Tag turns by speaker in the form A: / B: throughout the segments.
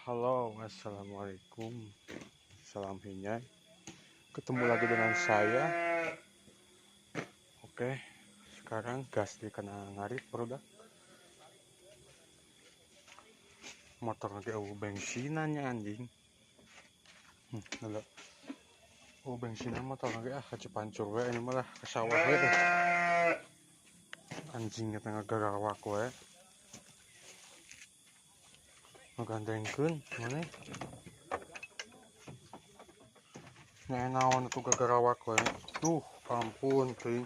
A: Halo, assalamualaikum. Salam Hinyai. Ketemu lagi dengan saya. Oke, sekarang gas di kena ngarit produk. Motor lagi bensinannya anjing. Halo. Bensinan motor lagi kacepancur we ini malah ke sawah we. Anjingnya tengah garawak we. Ngagandengkeun mana? Nya naon atuh gagarawak we. Duh, ampun teuing.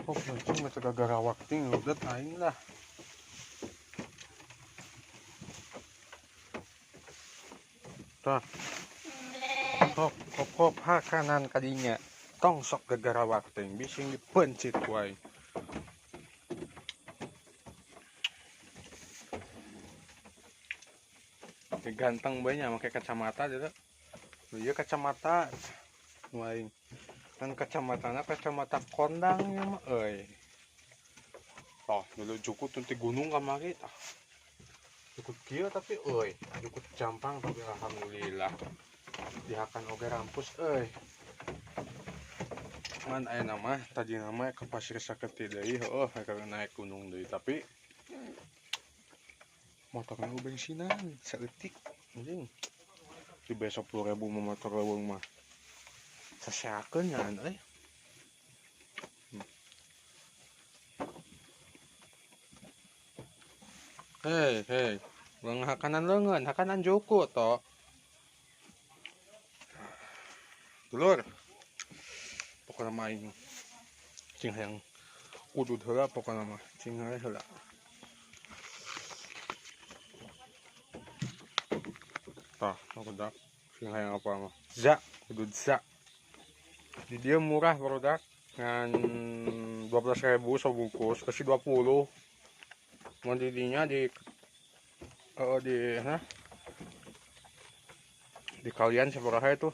A: Oh, anjing mah teu gagarawak ting udet aing lah. Tah. Hop kanan kadinya. Tong sok gagarawak ting bising dipencit wae. Ganteng banyak pakai kacamata gitu. Iya kacamata wae. Kan kacamata kondangnya mah euy. Toh dulu cukup tunti gunung kamari tah. Cukup kieu tapi euy, cukup jampang tapi alhamdulillah. Dihakan oge rampus euy. Man aya nama tadi nama ke pasir saketi deui heuh naik gunung deui tapi motornya bensinan saeutik anjing. Di besok 10.000 motor leuweung mah. Saseakeun nyaan euy. Hei, ulang hakanan leungeun, hakanan juku toh. Dulur. Pokokna mah aing cing hayang udud heula pokokna mah, cing heula. Tah, produk cing hayang apa mah. Udud za. Di dia murah produk ngan 12.000 sabungkus, kasih 20. Mun didinya di kalian sabaraha itu.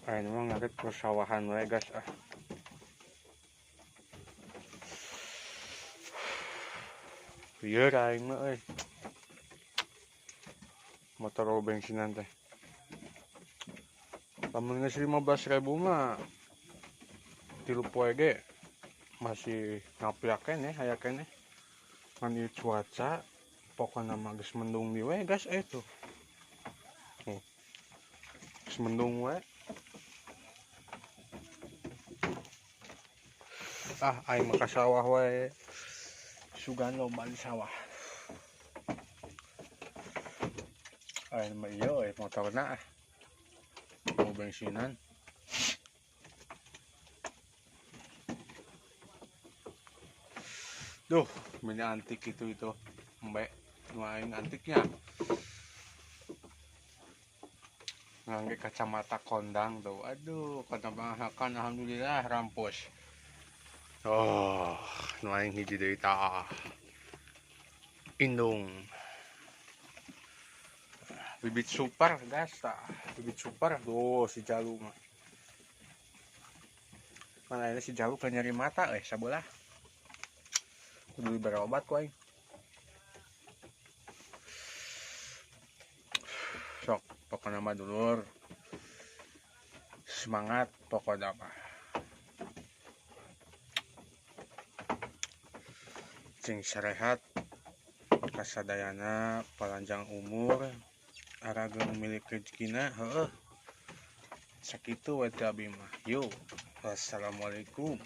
A: Ini mah ngarit persawahan we guys Ieu aing mah euy. Motor bensinan teh. Lamun geus 15.000 mah 3 poe ge masih ngapiak keneh aya keneh. Ngan ieu cuaca pokona mah geus mendung di we guys tuh. Geus mendung we. Aing mah ka sawah we. Sugan loba di sawah. Aing mah ieu we motorna bensinan. Duh, mini antik itu mbak main antiknya ngangge kacamata kondang tuh. Aduh, katabahakan alhamdulillah rampus. Oh, main hiji deui tah. Indung. Bibit super gas tah. Bibit super tuh si Jalu mah. Mana ini si Jalu kan nyari mata sabelah. Kudu berobat ku aing. Sok pokoknya mah dulur. Semangat pokoknya mah. Cing sarehat kasadayana panjang umur arageun memiliki rezekina heueuh. Sakitu we teh abi mah. Yo. Wassalamualaikum.